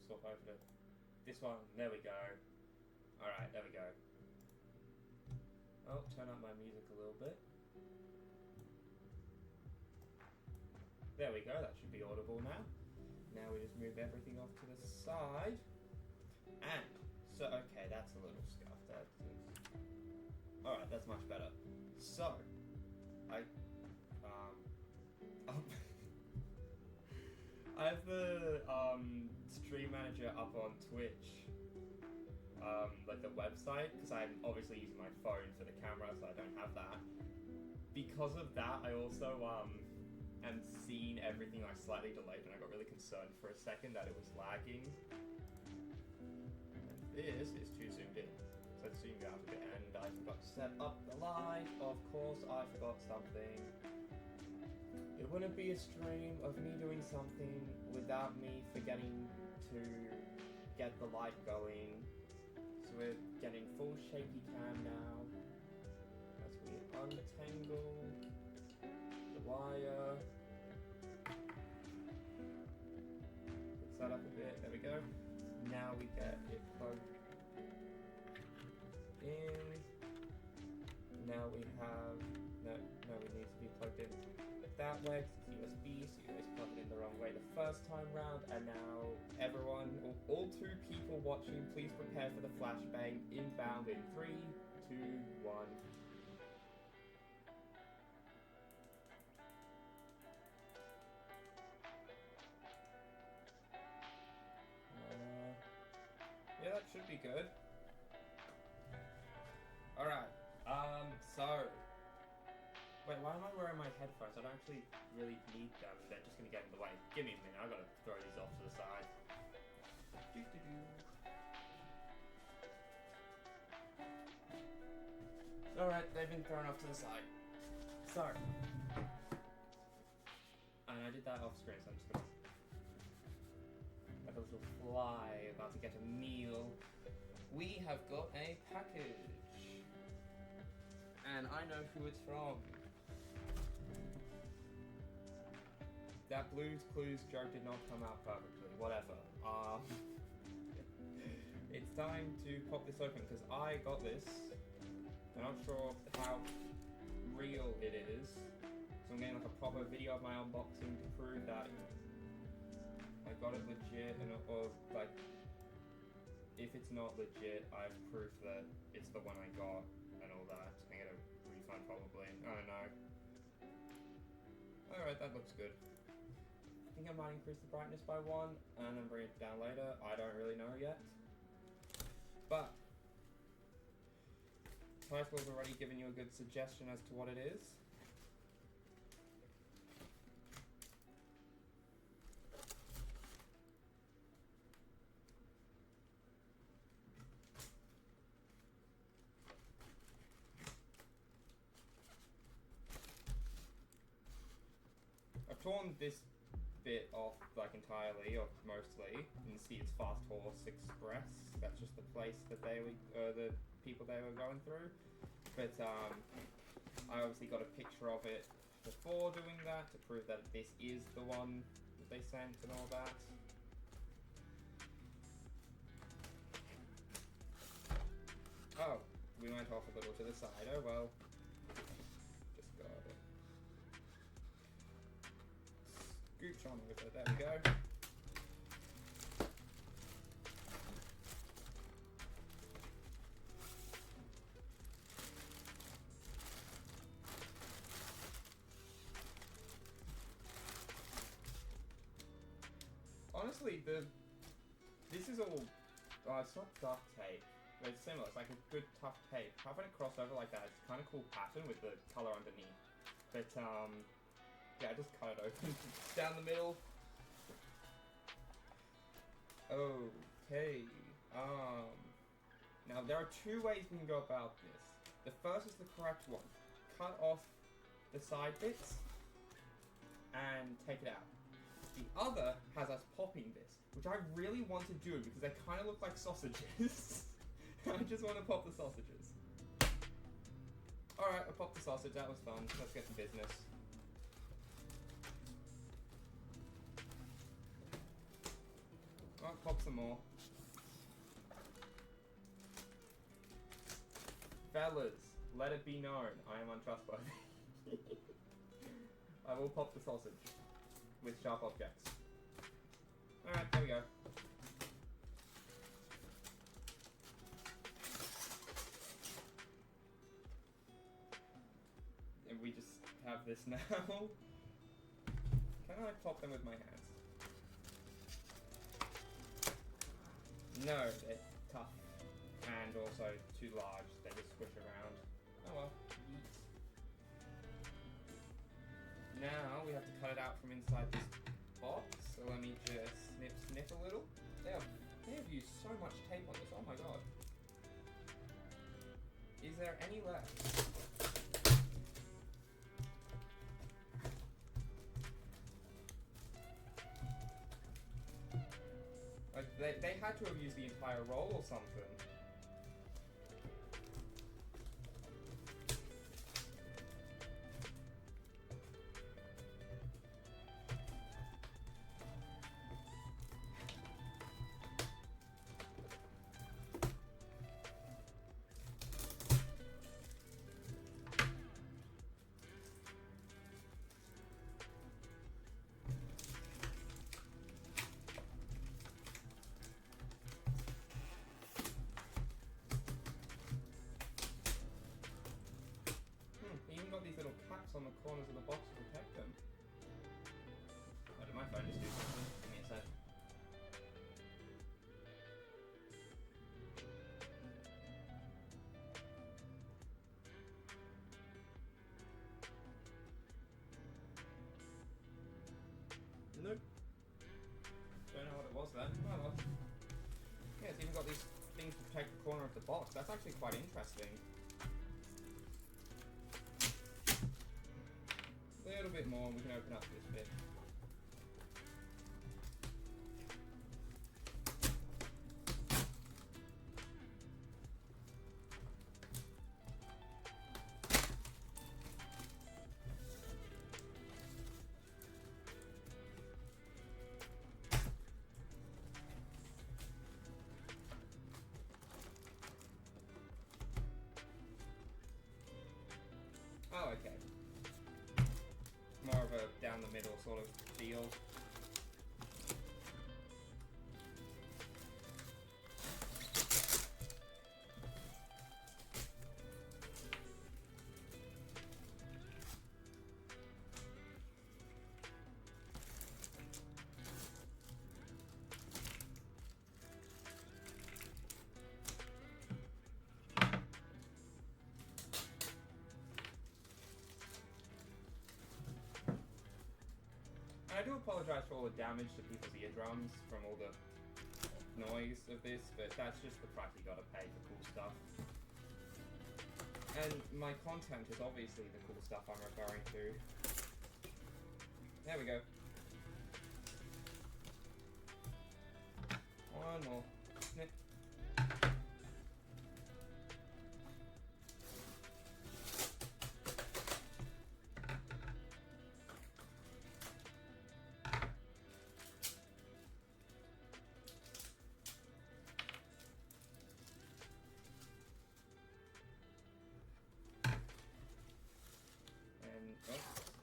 swap over to this one. There we go. Alright, there we go. Oh, turn up my music a little bit. There we go, that should be audible now. Now we just move everything off to the side. And, so, okay, that's a little scuffed. Alright, that's much better. So, I have the stream manager up on Twitch, like the website, because I'm obviously using my phone for the camera, so I don't have that. Because of that, I also am seeing everything like slightly delayed, and I got really concerned for a second that it was lagging. And this is too zoomed in, so let's zoom out a bit. And I forgot to set up the light. Of course, I forgot something. It wouldn't be a stream of me doing something without me forgetting to get the light going. So we're getting full shaky cam now. As we untangle the wire. Fix that up a bit, there we go. Now we get it plugged in. Now we have, no, it needs to be plugged in that way, because it's USB, so you always plug it in the wrong way the first time round, and now everyone, all 2 people watching, please prepare for the flashbang inbound in 3, 2, 1. Yeah, that should be good. Alright, so... Wait, why am I wearing my headphones? I don't actually really need them. They're just going to get in the way. Give me a minute, I've got to throw these off to the side. Alright, they've been thrown off to the side. So. And I did that off screen, so I'm just going to... Like a little fly about to get a meal. We have got a package. And I know who it's from. That Blue's Clues joke did not come out perfectly. Whatever. It's time to pop this open because I got this. I'm not sure how real it is. So I'm getting like a proper video of my unboxing to prove that I got it legit, and or like if it's not legit, I have proof that it's the one I got and all that. I get a refund probably. I don't know. Alright, that looks good. I think I might increase the brightness by 1 and then bring it down later. I don't really know yet. But Title's already given you a good suggestion as to what it is. I've torn this bit off like entirely, or mostly. You can see it's Fast Horse Express. That's just the place that they were, the people they were going through. But I obviously got a picture of it before doing that to prove that this is the one that they sent and all that. Oh, we went off a little to the side. Oh well. Just got it. Scooch on with it, there we go. Honestly, this is all, it's not duct tape, but it's similar. It's like a good tough tape. Having it crossed over like that, it's kind of cool pattern with the color underneath. But yeah, I just cut it open down the middle. Okay. Now there are 2 ways we can go about this. The first is the correct one. Cut off the side bits and take it out. The other has us popping this, which I really want to do because they kind of look like sausages. I just want to pop the sausages. Alright, I popped the sausage, that was fun. Let's get to business. Oh, pop some more. Fellas, let it be known, I am untrustworthy. I will pop the sausage with sharp objects. Alright, there we go. And we just have this now. Can I pop them with my hands? No, they're tough. And also too large, they just squish around. Oh well, yeet. Now we have to cut it out from inside this box, so let me just snip a little. They have used so much tape on this, oh my god. Is there any left? Like, they had to have used the entire roll or something. These little caps on the corners of the box to protect them. Why did my phone just do something? Give me a sec. Nope. Don't know what it was then. Oh well. Yeah, it's even got these things to protect the corner of the box. That's actually quite interesting. A little bit more and we can open up this bit. Oh, okay. More of a down the middle sort of deal. I do apologise for all the damage to people's eardrums from all the noise of this, but that's just the price you gotta pay for cool stuff. And my content is obviously the cool stuff I'm referring to. There we go. One more. Snip.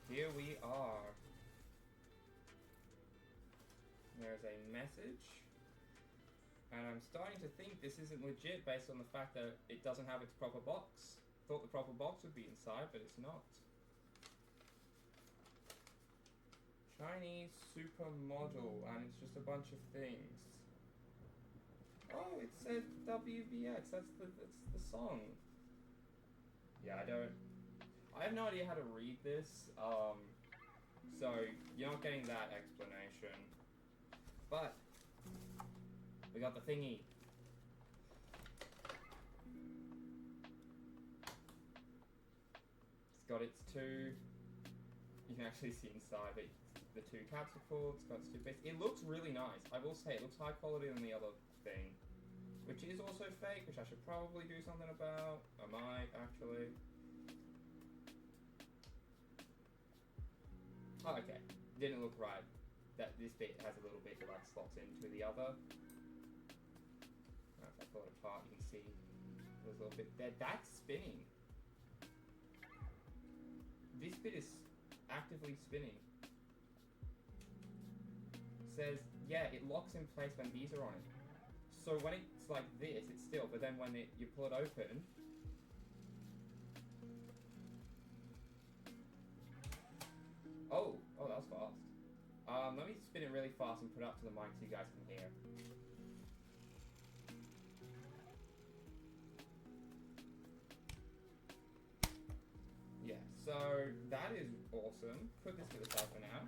Here we are. There's a message. And I'm starting to think this isn't legit based on the fact that it doesn't have its proper box. Thought the proper box would be inside, but it's not. Chinese supermodel, and it's just a bunch of things. Oh, it said WBX. That's the song. Yeah, I have no idea how to read this, so you're not getting that explanation. But we got the thingy. It's got its two. You can actually see inside it. The two caps are full. It's got its two bits. It looks really nice. I will say it looks high quality than the other thing, which is also fake, which I should probably do something about. I might actually. Oh, okay. Didn't look right. that this bit has a little bit that like slots into the other. If I pull it apart, you can see there's a little bit there. That's spinning. This bit is actively spinning. Says, yeah, it locks in place when these are on it. So when it's like this, it's still, but then when you pull it open, oh, that was fast. Let me spin it really fast and put it up to the mic so you guys can hear. Yeah, so that is awesome. Put this to the side for now.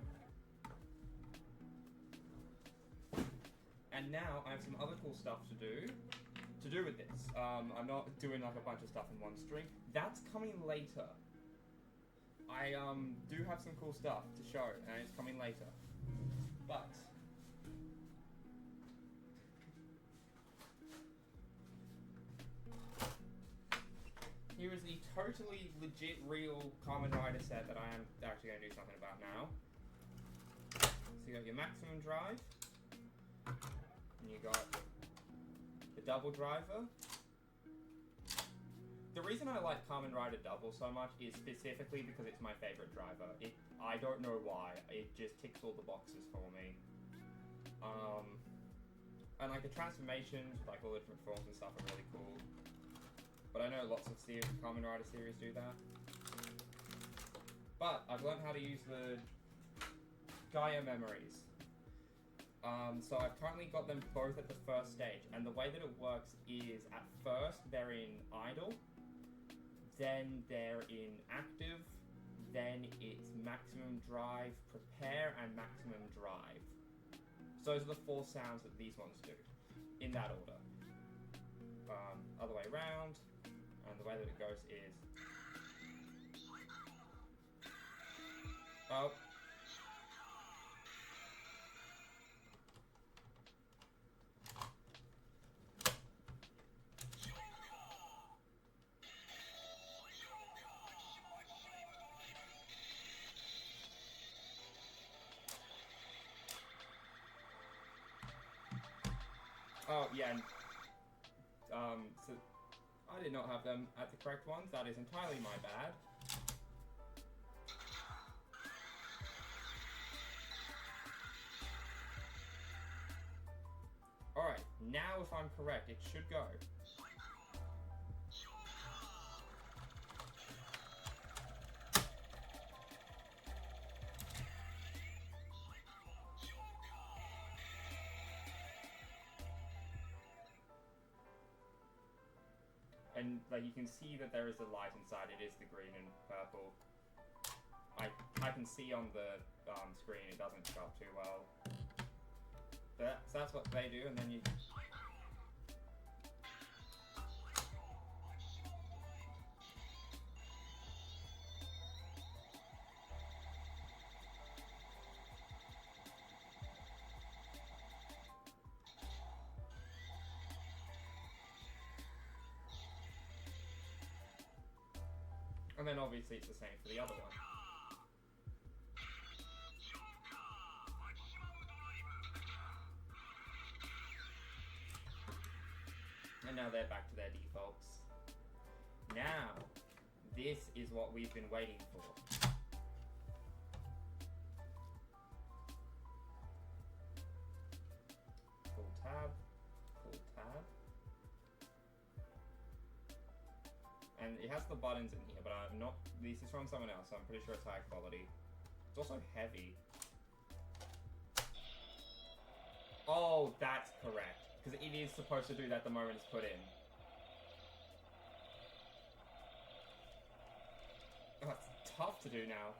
And now I have some other cool stuff to do with this. I'm not doing like a bunch of stuff in one stream. That's coming later. I do have some cool stuff to show, and it's coming later. But here is the totally legit real Kamen Rider set that I am actually going to do something about now. So you got your maximum drive, and you got the double driver. The reason I like Kamen Rider Double so much is specifically because it's my favorite driver. I don't know why. It just ticks all the boxes for me. And like the transformations, like all the different forms and stuff are really cool. But I know lots of Kamen Rider series do that. But I've learned how to use the Gaia memories. So I've currently got them both at the first stage, and the way that it works is at first they're in idle, then they're in active, then it's maximum drive, prepare, and maximum drive. So those are the 4 sounds that these ones do, in that order. Other way around, and the way that it goes is... Oh. Oh, yeah, and, so I did not have them at the correct ones. That is entirely my bad. Alright, now if I'm correct, it should go. And like you can see that there is a light inside. It is the green and purple. I can see on the screen it doesn't show up too well. But so that's what they do, and then you... And then obviously it's the same for the other one. And now they're back to their defaults. Now, this is what we've been waiting for. Full tab, full tab. And it has the buttons in here, but I'm not... This is from someone else, so I'm pretty sure it's high quality. It's also heavy. Oh, that's correct. Because it is supposed to do that the moment it's put in. Oh, it's tough to do now.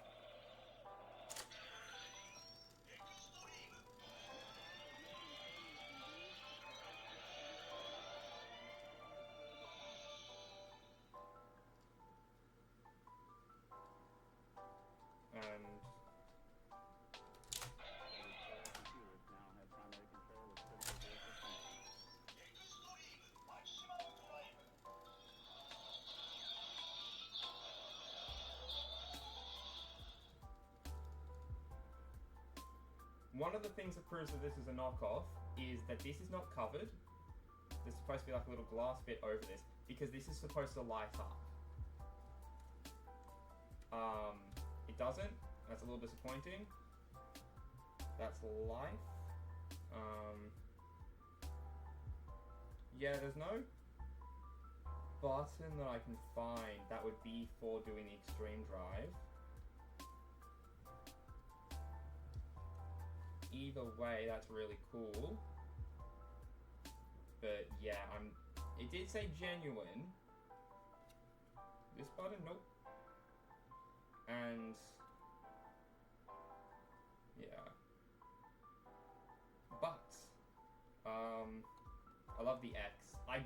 One of the things that proves that this is a knockoff is that this is not covered. There's supposed to be like a little glass bit over this because this is supposed to light up. It doesn't. That's a little disappointing. That's life. Yeah, there's no button that I can find that would be for doing the Xtreme drive. Either way, that's really cool. But yeah, it did say genuine. This button, nope. And yeah. But I love the X. I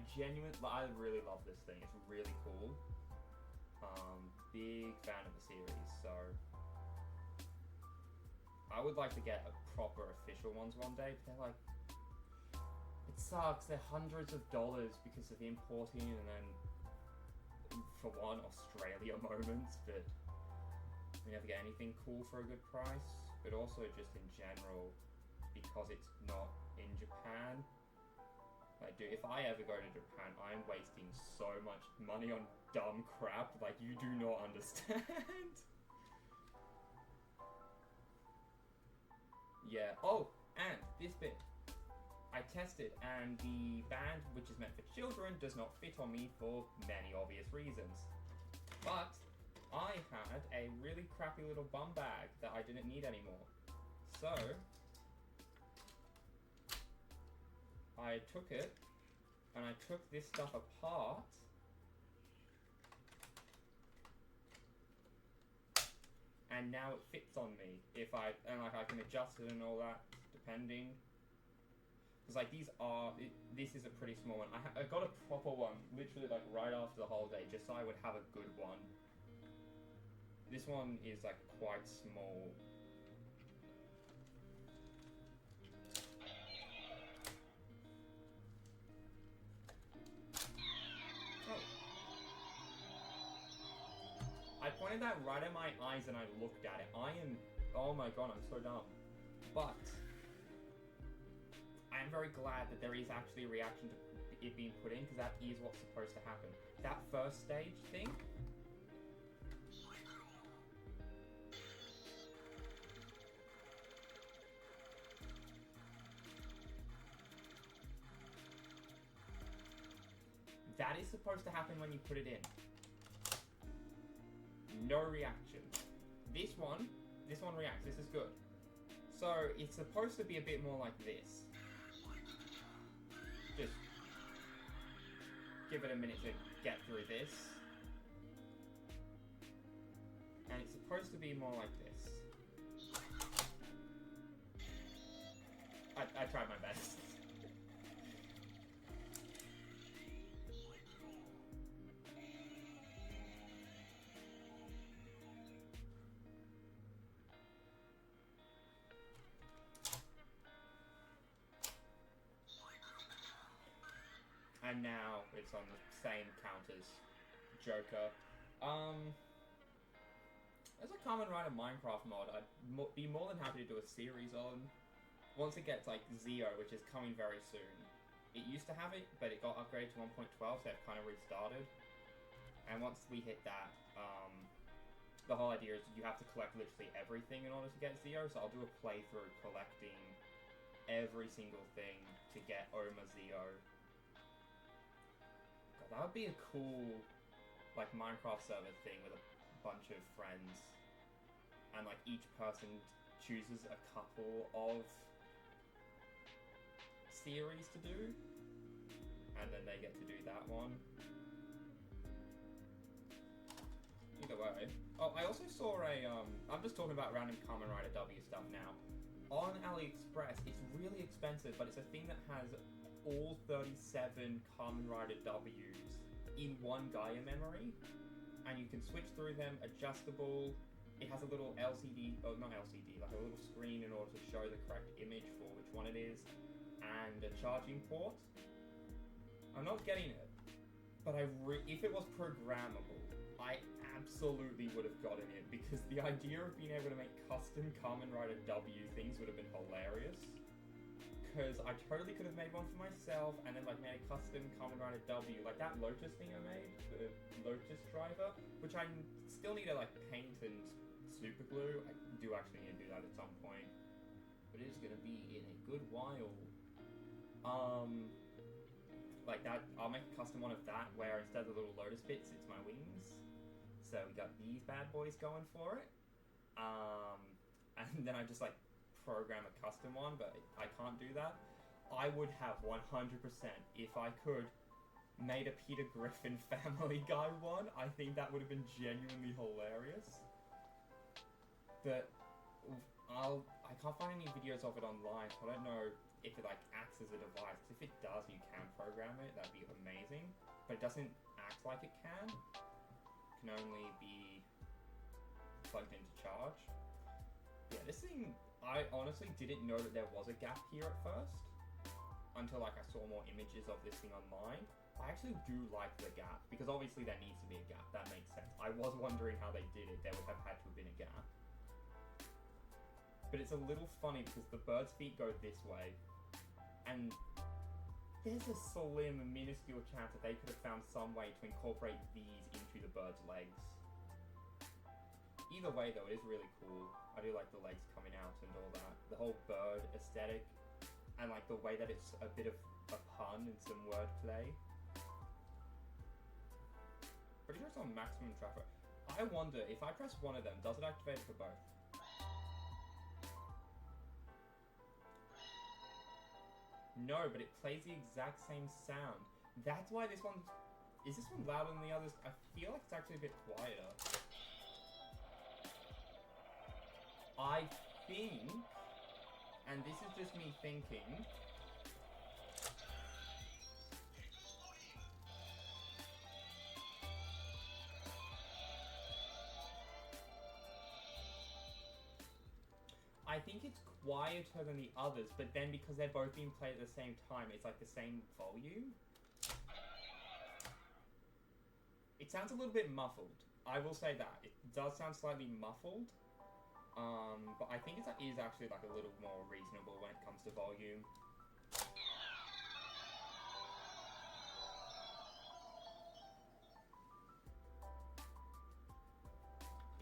really love this thing. It's really cool. Big fan of the series, so I would like to get a proper official ones one day, but they're like, it sucks. They're hundreds of dollars because of importing and then, for one, Australia moments, but we never get anything cool for a good price, but also just in general, because it's not in Japan. Like, dude, if I ever go to Japan, I'm wasting so much money on dumb crap, like, you do not understand. Yeah, oh, and this bit. I tested, and the band, which is meant for children, does not fit on me for many obvious reasons. But I had a really crappy little bum bag that I didn't need anymore. So I took it, and I took this stuff apart, and now it fits on me. I can adjust it and all that, depending. Because like this is a pretty small one. I got a proper one, literally like right after the holiday, just so I would have a good one. This one is like quite small. I pointed that right at my eyes and I looked at it. Oh my god, I'm so dumb. But I am very glad that there is actually a reaction to it being put in, because that is what's supposed to happen. That first stage thing, that is supposed to happen when you put it in. No reaction. This one reacts. This is good. So it's supposed to be a bit more like this. Just give it a minute to get through this. And it's supposed to be more like this. I tried my best. And now it's on the same count as Joker. As a Kamen Rider Minecraft mod, I'd be more than happy to do a series on. Once it gets like Zeo, which is coming very soon. It used to have it, but it got upgraded to 1.12, so they've kind of restarted. And once we hit that, the whole idea is you have to collect literally everything in order to get Zeo, so I'll do a playthrough collecting every single thing to get Oma Zeo. That would be a cool, like, Minecraft server thing with a bunch of friends. And, like, each person chooses a couple of series to do. And then they get to do that one. Either way. Oh, I also saw a, I'm just talking about random Kamen Rider W stuff now. On AliExpress, it's really expensive, but it's a thing that has all 37 Kamen Rider Ws in one Gaia memory, and you can switch through them, adjustable. It has a little LCD, oh not LCD, like a little screen in order to show the correct image for which one it is, and a charging port. I'm not getting it, but if it was programmable, I absolutely would have gotten it, because the idea of being able to make custom Kamen Rider W things would have been hilarious. Because I totally could have made one for myself, and then like made a custom Kamen Rider W, like that Lotus thing I made, the Lotus driver, which I still need to like paint and super glue. I do actually need to do that at some point, but it is gonna be in a good while. Like that, I'll make a custom one of that where instead of the little Lotus bits, it's my wings. So we got these bad boys going for it. And then I just like program a custom one, but I can't do that. I would have 100%, if I could, made a Peter Griffin Family Guy one. I think that would have been genuinely hilarious. But I can't find any videos of it online, so I don't know if it like acts as a device. If it does, you can program it. That'd be amazing. But it doesn't act like it can. It can only be plugged into charge. Yeah, this thing, I honestly didn't know that there was a gap here at first until like I saw more images of this thing online. I actually do like the gap, because obviously there needs to be a gap. That makes sense. I was wondering how they did it. There would have had to have been a gap. But it's a little funny because the bird's feet go this way, and there's a slim, minuscule chance that they could have found some way to incorporate these into the bird's legs. Either way though, it is really cool. I do like the legs coming out and all that. The whole bird aesthetic, and like the way that it's a bit of a pun and some wordplay. Pretty sure it's on maximum traffic. I wonder, if I press one of them, does it activate it for both? No, but it plays the exact same sound. That's why this one... Is this one louder than the others? I feel like it's actually a bit quieter. I think, and this is just me thinking, I think it's quieter than the others, but then because they're both being played at the same time, it's like the same volume. It sounds a little bit muffled. I will say that. It does sound slightly muffled, but I think it is actually like a little more reasonable when it comes to volume.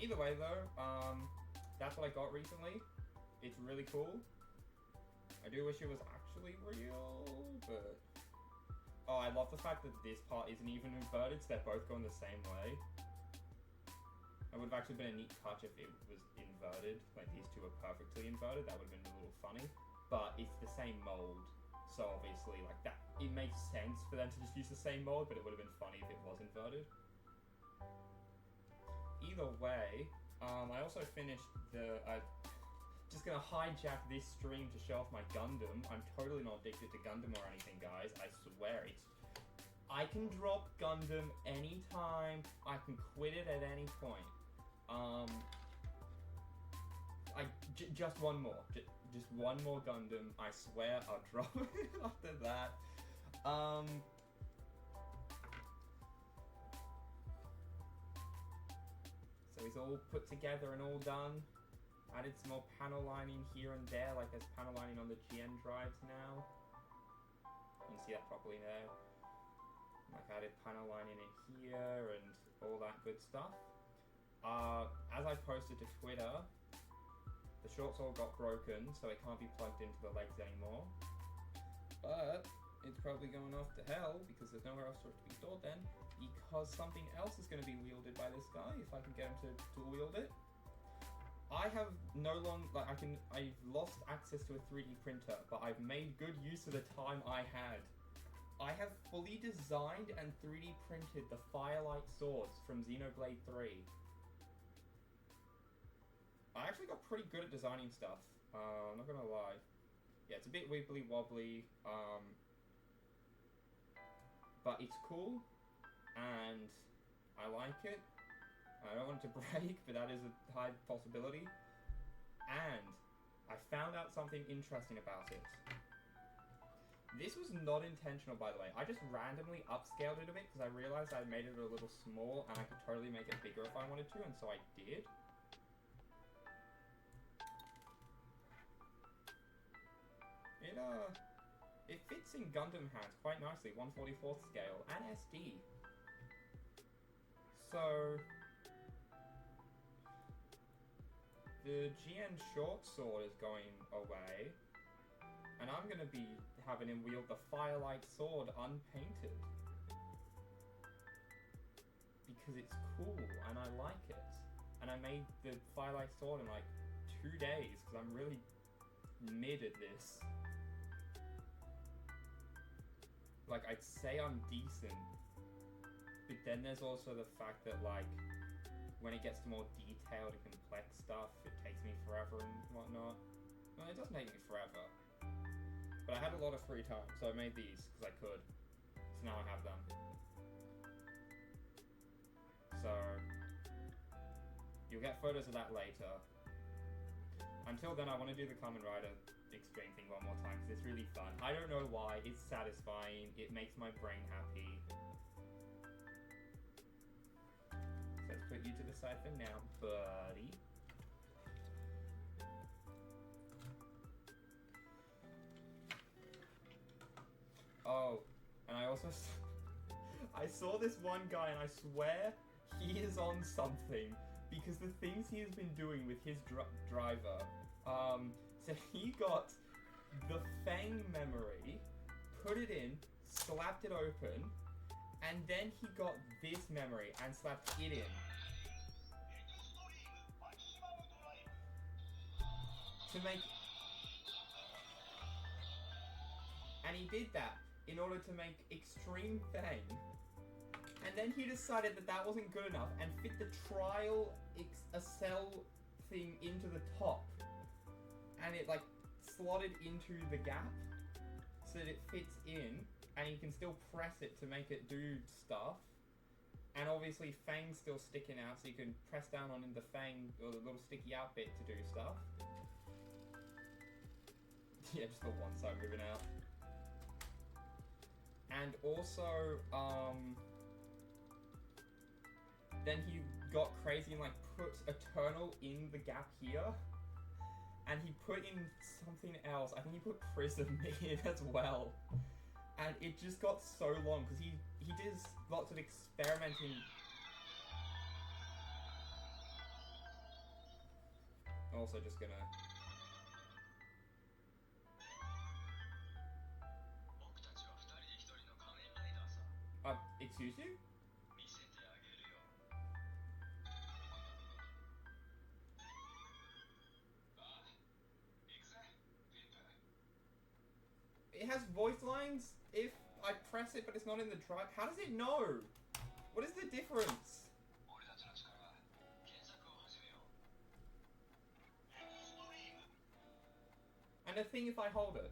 Either way though, that's what I got recently. It's really cool. I do wish it was actually real, but... Oh, I love the fact that this part isn't even inverted, so they're both going the same way. It would have actually been a neat touch if it was inverted, like these two are perfectly inverted. That would have been a little funny. But it's the same mold, so obviously like that, it makes sense for them to just use the same mold, but it would have been funny if it was inverted. Either way, I also finished the... just gonna hijack this stream to show off my Gundam. I'm totally not addicted to Gundam or anything, guys. I swear it's... I can drop Gundam anytime. I can quit it at any point. Just one more. Just one more Gundam. I swear I'll drop it after that. So it's all put together and all done. Added some more panel lining here and there, like there's panel lining on the GN drives now. You can see that properly there. Like added panel lining in here and all that good stuff. As I posted to Twitter, the shorts all got broken, so it can't be plugged into the legs anymore. But it's probably going off to hell because there's nowhere else for it to be stored then, because something else is going to be wielded by this guy if I can get him to dual wield it. I have no longer, like I've lost access to a 3D printer, but I've made good use of the time I had. I have fully designed and 3D printed the Firelight swords from Xenoblade 3. I actually got pretty good at designing stuff, I'm not gonna lie. Yeah, it's a bit wibbly wobbly, but it's cool, and I like it. I don't want it to break, but that is a high possibility. And I found out something interesting about it. This was not intentional, by the way. I just randomly upscaled it a bit because I realized I made it a little small and I could totally make it bigger if I wanted to, and so I did. It fits in Gundam hands quite nicely, 1/44th scale, and SD. So, the GN short sword is going away, and I'm going to be having him wield the Firelight sword unpainted. Because it's cool, and I like it. And I made the Firelight sword in like 2 days, because I'm really mid at this. Like, I'd say I'm decent, but then there's also the fact that, like, when it gets to more detailed and complex stuff, it takes me forever and whatnot. Well, it doesn't take me forever. But I had a lot of free time, so I made these, because I could. So now I have them. So, you'll get photos of that later. Until then, I want to do the Kamen Rider Xtreme thing one more time, because it's really fun. I don't know why, it's satisfying, it makes my brain happy. So let's put you to the side for now, buddy. Oh, and I also I saw this one guy and I swear he is on something, because the things he has been doing with his driver, so he got the Fang memory, put it in, slapped it open, and then he got this memory and slapped it in. To make... And he did that in order to make Xtreme Fang. And then he decided that that wasn't good enough and fit the trial cell thing into the top. And it like slotted into the gap so that it fits in and you can still press it to make it do stuff. And obviously Fang's still sticking out, so you can press down on the Fang or the little sticky out bit to do stuff. Yeah, just the one side moving out. And also, then he got crazy and like put Eternal in the gap here. And he put in something else. I think he put Prism in as well. And it just got so long because he does lots of experimenting. Also just gonna... excuse you? It has voice lines if I press it, but it's not in the drive. How does it know? What is the difference? And the thing if I hold it.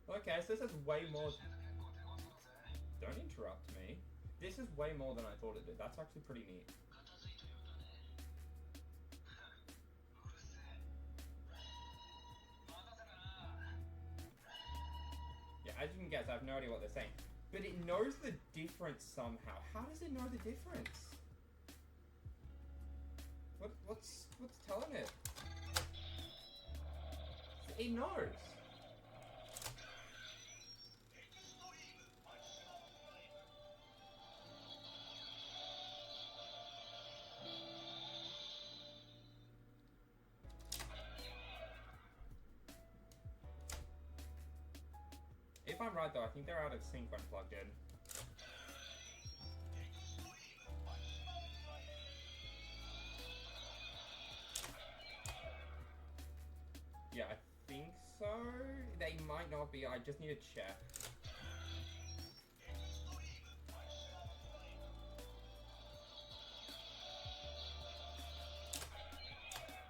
Okay, so this is way more... Don't interrupt me. This is way more than I thought it did. That's actually pretty neat. Yeah, as you can guess, I have no idea what they're saying. But it knows the difference somehow. How does it know the difference? What's telling it? It knows. If I'm right though, I think they're out of sync when plugged in. Yeah, I think so. They might not be, I just need to check.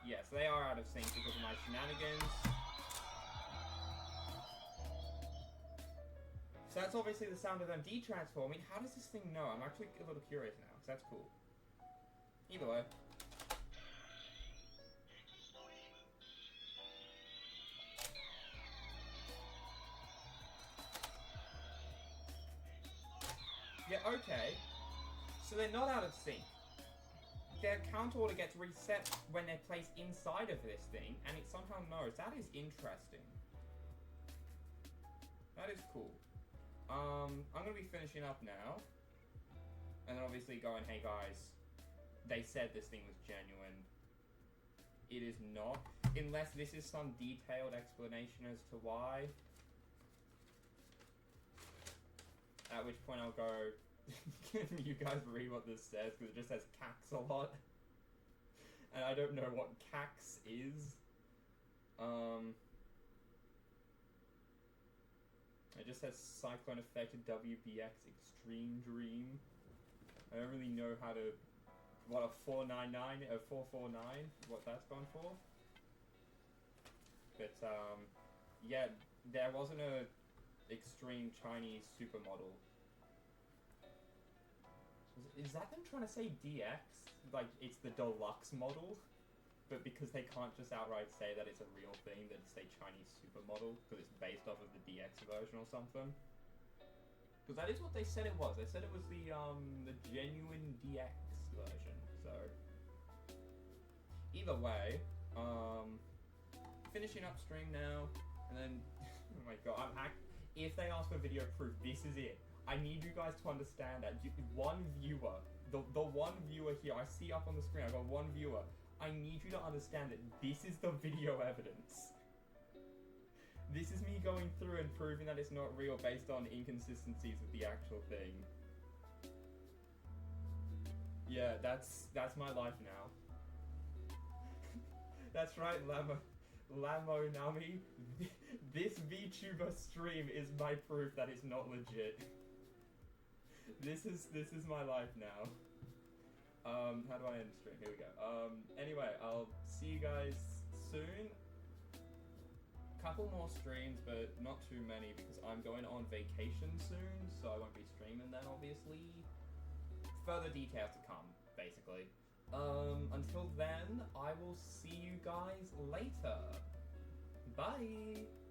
Yes, they are out of sync because of my shenanigans. So that's obviously the sound of them de-transforming. How does this thing know? I'm actually a little curious now, because that's cool. Either way. Okay. So they're not out of sync. Their count order gets reset when they're placed inside of this thing, and it somehow knows. That is interesting. That is cool. I'm gonna be finishing up now. And then obviously going, hey guys, they said this thing was genuine. It is not. Unless this is some detailed explanation as to why. At which point I'll go, can you guys read what this says? Because it just says cax a lot. And I don't know what cax is. It just says cyclone affected WBX Xtreme Dream. I don't really know how to, what a 499, a 449, what that's gone for. But yeah, there wasn't a extreme Chinese supermodel. Is that them trying to say DX? Like it's the deluxe model? But because they can't just outright say that it's a real thing, they just say Chinese supermodel because it's based off of the DX version or something. Because that is what they said it was. They said it was the genuine DX version. So either way, finishing up stream now, and then oh my god, if they ask for video proof, this is it. I need you guys to understand that one viewer, the one viewer here, I see up on the screen. I've got one viewer. I need you to understand that this is the video evidence. This is me going through and proving that it's not real based on inconsistencies with the actual thing. Yeah, that's my life now. That's right, Lamo Nami. This VTuber stream is my proof that it's not legit. This is my life now. How do I end the stream? Here we go. Anyway, I'll see you guys soon. Couple more streams, but not too many because I'm going on vacation soon, so I won't be streaming then, obviously. Further details to come, basically. Until then, I will see you guys later. Bye!